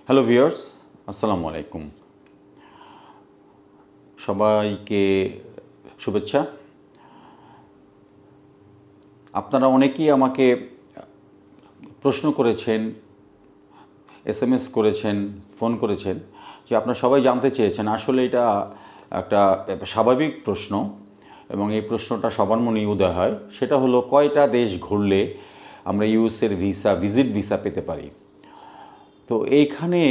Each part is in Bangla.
হ্যালো ভিউয়ার্স, আসসালামু আলাইকুম। সবাইকে শুভেচ্ছা। আপনারা অনেকেই আমাকে প্রশ্ন করেছেন, এসএমএস করেছেন, ফোন করেছেন যে আপনারা সবাই জানতে চেয়েছেন। আসলে এটা একটা স্বাভাবিক প্রশ্ন এবং এই প্রশ্নটা সবার মনেই উদয় হয়। সেটা হলো, কয়টা দেশ ঘুরলে আমরা ইউএসের ভিজিট ভিসা পেতে পারি। তো এইখানে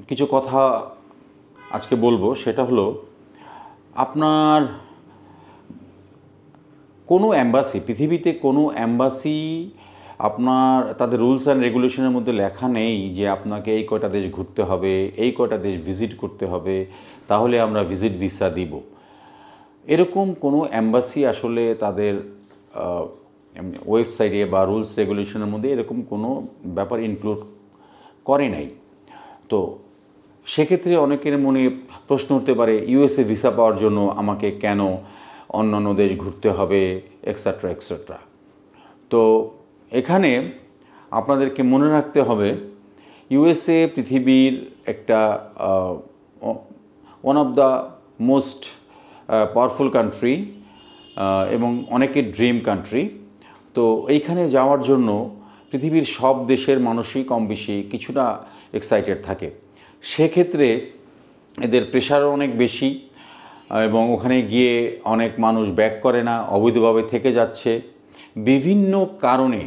কিছু কথা আজকে বলবো। সেটা হলো, আপনার কোনো অ্যাম্বাসি, পৃথিবীতে কোনো অ্যাম্বাসি আপনার তাদের রুলস অ্যান্ড রেগুলেশনের মধ্যে লেখা নেই যে আপনাকে এই কয়টা দেশ ঘুরতে হবে, এই কয়টা দেশ ভিজিট করতে হবে, তাহলে আমরা ভিজিট ভিসা দিব। এরকম কোনো অ্যাম্বাসি আসলে তাদের ওয়েবসাইটে বা রুলস রেগুলেশনের মধ্যে এরকম কোনো ব্যাপার ইনক্লুড করে নাই। তো সেক্ষেত্রে অনেকের মনে প্রশ্ন উঠতে পারে, ইউএসএ ভিসা পাওয়ার জন্য আমাকে কেন অন্যান্য দেশ ঘুরতে হবে, এক্সেট্রা এক্সেট্রা। তো এখানে আপনাদেরকে মনে রাখতে হবে, ইউএসএ পৃথিবীর একটা one of the most powerful country এবং অনেকের ড্রিম কান্ট্রি। তো এইখানে যাওয়ার জন্য পৃথিবীর সব দেশের মানুষই কম বেশি কিছুটা এক্সাইটেড থাকে। সেক্ষেত্রে এদের প্রেশারও অনেক বেশি এবং ওখানে গিয়ে অনেক মানুষ ব্যাক করে না, অবৈধভাবে থেকে যাচ্ছে। বিভিন্ন কারণে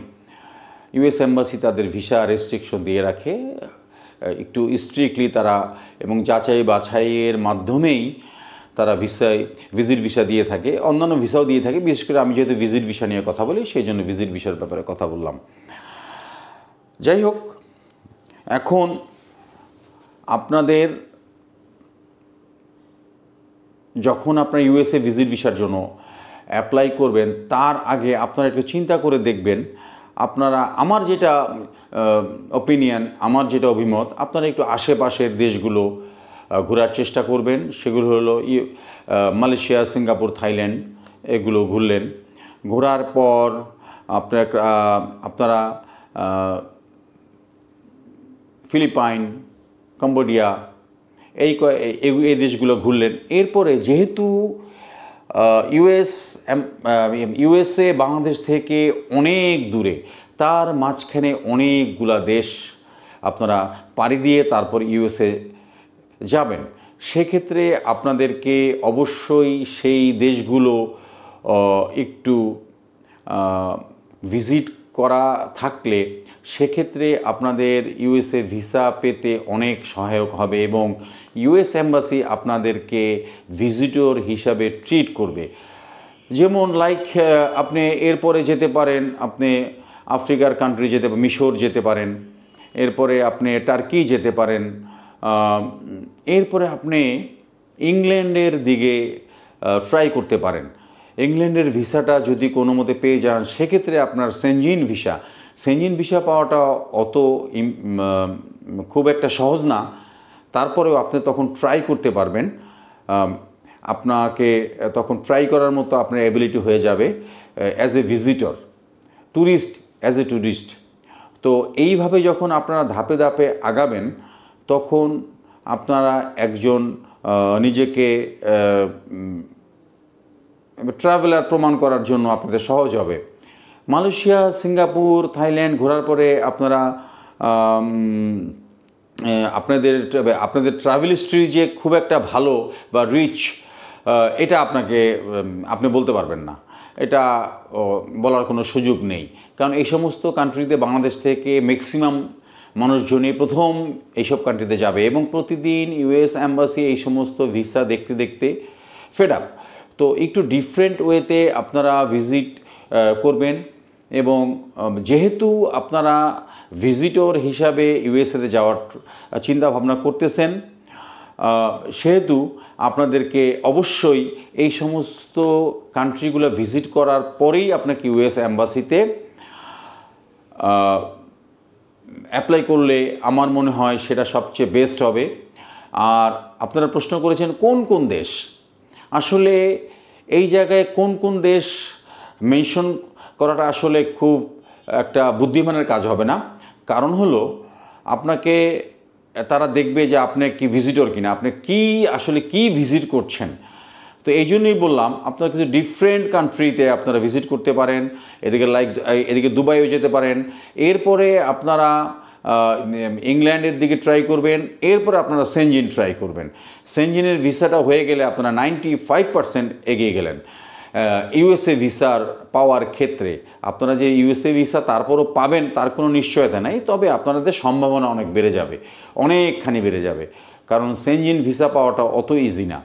ইউএস এম্বাসি তাদের ভিসা রেস্ট্রিকশন দিয়ে রাখে একটু স্ট্রিক্টলি তারা, এবং যাচাই বাছাইয়ের মাধ্যমেই তারা ভিজিট ভিসা দিয়ে থাকে, অন্যান্য ভিসাও দিয়ে থাকে। বিশেষ করে আমি যেহেতু ভিজিট ভিসা নিয়ে কথা বলি, সেই জন্য ভিজিট ভিসার ব্যাপারে কথা বললাম। যাই হোক, এখন আপনাদের যখন আপনার ইউএসএ ভিজিট ভিসার জন্য অ্যাপ্লাই করবেন, তার আগে আপনারা একটু চিন্তা করে দেখবেন, আপনারা, আমার যেটা অপিনিয়ন, আমার যেটা অভিমত, আপনারা একটু আশেপাশের দেশগুলো ঘোরার চেষ্টা করবেন। সেগুলো হলো মালয়েশিয়া, সিঙ্গাপুর, থাইল্যান্ড, এগুলো ঘুরলেন। ঘোরার পর আপনারা ফিলিপাইন, কম্বোডিয়া, এই দেশগুলো ঘুরলেন। এরপরে যেহেতু ইউএসএ বাংলাদেশ থেকে অনেক দূরে, তার মাঝখানে অনেকগুলা দেশ আপনারা পাড়ি দিয়ে তারপর ইউএসএ যাবেন। সেক্ষেত্রে আপনাদেরকে অবশ্যই সেই দেশগুলো একটু ভিজিট করা থাকলে সেক্ষেত্রে আপনাদের ইউএসএ ভিসা পেতে অনেক সহায়ক হবে এবং ইউএস এম্বাসি আপনাদেরকে ভিজিটর হিসাবে ট্রিট করবে। যেমন আপনি এরপরে যেতে পারেন, আপনি আফ্রিকার কান্ট্রি যেতে পারেন, মিশর যেতে পারেন, এরপরে আপনি টার্কি যেতে পারেন, এরপরে আপনি ইংল্যান্ডের দিকে ট্রাই করতে পারেন। ইংল্যান্ডের ভিসাটা যদি কোনো মতে পেয়ে যান, সেক্ষেত্রে আপনার সেনজিন ভিসা পাওয়াটা অত খুব একটা সহজ না। তারপরেও আপনি তখন ট্রাই করতে পারবেন, আপনাকে তখন ট্রাই করার মতো আপনার অ্যাবিলিটি হয়ে যাবে as a visitor, as a tourist. তো এইভাবে যখন আপনারা ধাপে ধাপে আগাবেন, তখন আপনারা একজন নিজেকে ট্রাভেলার প্রমাণ করার জন্য আপনাদের সহজ হবে। মালয়েশিয়া, সিঙ্গাপুর, থাইল্যান্ড ঘোরার পরে আপনারা আপনাদের ট্রাভেল হিস্ট্রি যে খুব একটা ভালো বা রিচ, এটা আপনি বলতে পারবেন না। এটা বলার কোনো সুযোগ নেই, কারণ এই সমস্ত কান্ট্রিতে বাংলাদেশ থেকে ম্যাক্সিমাম মানুষজনই প্রথম এইসব কান্ট্রিতে যাবে এবং প্রতিদিন ইউএস অ্যাম্বাসি এই সমস্ত ভিসা দেখতে দেখতে ফেড আপ। তো একটু ডিফারেন্ট ওয়েতে আপনারা ভিজিট করবেন এবং যেহেতু আপনারা ভিজিটর হিসাবে ইউএসএতে যাওয়ার চিন্তা ভাবনা করতেছেন, সেহেতু আপনাদেরকে অবশ্যই এই সমস্ত কান্ট্রিগুলো ভিজিট করার পরেই আপনাকে ইউএস অ্যাম্বাসিতে অ্যাপ্লাই করলে আমার মনে হয় সেটা সবচেয়ে বেস্ট হবে। আর আপনারা প্রশ্ন করেছেন কোন কোন দেশ, আসলে এই জায়গায় কোন কোন দেশ মেনশন করাটা আসলে খুব একটা বুদ্ধিমানের কাজ হবে না। কারণ হলো আপনাকে তারা দেখবে যে আপনি কি ভিজিটর কিনা, আপনি কি আসলে কি ভিজিট করছেন। তো এই জন্যই বললাম আপনারা কিছু ডিফারেন্ট কান্ট্রিতে আপনারা ভিজিট করতে পারেন, এদিকে দুবাইও যেতে পারেন, এরপরে আপনারা ইংল্যান্ডের দিকে ট্রাই করবেন, এরপরে আপনারা সেনজিন ট্রাই করবেন। সেনজিনের ভিসাটা হয়ে গেলে আপনারা 95% এগিয়ে গেলেন। ইউএসএ ভিসার পাওয়ার ক্ষেত্রে আপনারা যে ইউএসএ ভিসা তারপরও পাবেন তার কোনো নিশ্চয়তা নেই, তবে আপনাদের সম্ভাবনা অনেক বেড়ে যাবে, অনেকখানি বেড়ে যাবে, কারণ সেনজিন ভিসা পাওয়াটা অত ইজি না।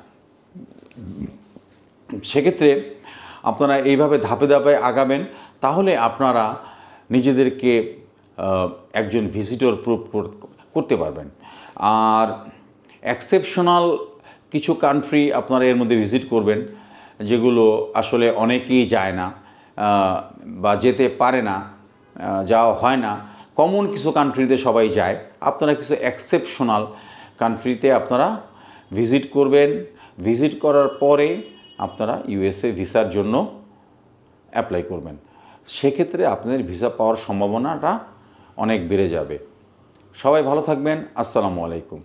সেক্ষেত্রে আপনারা এইভাবে ধাপে ধাপে আগাবেন, তাহলে আপনারা নিজেদেরকে একজন ভিজিটর প্রুফ করতে পারবেন। আর এক্সেপশনাল কিছু কান্ট্রি আপনারা এর মধ্যে ভিজিট করবেন, যেগুলো আসলে অনেকেই যায় না বা যেতে পারে না, যাওয়া হয় না। কমন কিছু কান্ট্রিতে সবাই যায়, আপনারা কিছু এক্সেপশনাল কান্ট্রিতে আপনারা ভিজিট করবেন। ভিজিট করার পরে আপনারা ইউএসএ ভিসার জন্য অ্যাপ্লাই করবেন। সেক্ষেত্রে আপনাদের ভিসা পাওয়ার সম্ভাবনাটা অনেক বেড়ে যাবে। সবাই ভালো থাকবেন। আসসালামু আলাইকুম।